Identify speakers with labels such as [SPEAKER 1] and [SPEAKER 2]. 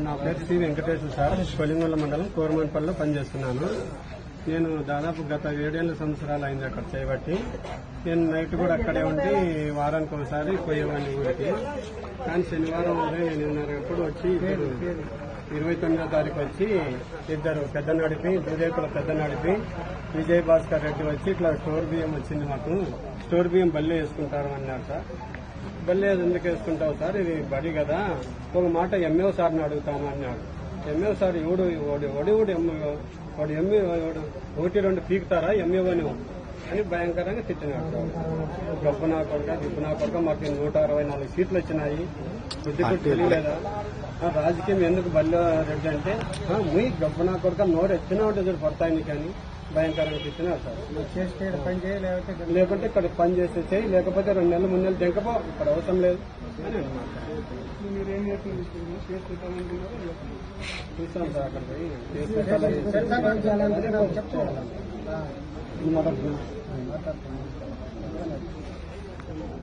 [SPEAKER 1] నా పేరు శ్రీ వెంకటేశ్వర సార్, కొలింగొల్ల మండలం కోరమంపల్లిలో పనిచేస్తున్నాను. నేను దాదాపు గత 7 సంవత్సరాలు అయింది అక్కడ చేయబట్టి. నేను నైట్ కూడా అక్కడే ఉండి వారానికి ఒకసారి పోయేవాడిని ఊరికి. కానీ శనివారం ఉదయం 8:30 వచ్చి 29వ తారీఖు వచ్చి ఇద్దరు పెద్ద నడిపి దూదేకుల పెద్ద నడిపి విజయ్ భాస్కర్ రెడ్డి వచ్చి ఇట్లా స్టోర్ బియ్యం వచ్చింది, మాకు స్టోర్ బియ్యం బల్లి వేసుకుంటారు అన్నారు సార్. బల్లి ఎందుకు వేసుకుంటావు సార్, ఇది బడి కదా, ఒక మాట ఎంఏఓ సార్ని అడుగుతాను అన్నాడు. ఎంఏఓ సార్ వాడు 1-2 పీకుతారా ఎంఏఓని అని భయంకరంగా తిట్టినాడు. గొప్ప నా కొడుక దిప్పు నా కొడుక, మాకు 164 సీట్లు వచ్చినాయి, బుద్ధి కూడా తెలియలేదా, రాజకీయం ఎందుకు బల్లి రెడ్డి అంటే ముయ్ గొప్ప నా కొడుక నోరు ఎత్తినా ఉంటుంది పడతాయి నీకు అని భయంకరంగా తిట్టినారు సార్. లేకుంటే ఇక్కడ పని చేస్తే చేయి, లేకపోతే 2 నెలలు 3 నెలలు తెంకపో, ఇక్కడ అవసరం లేదు అని అన్నమాట. చూస్తాం సార్ అక్కడ పోయి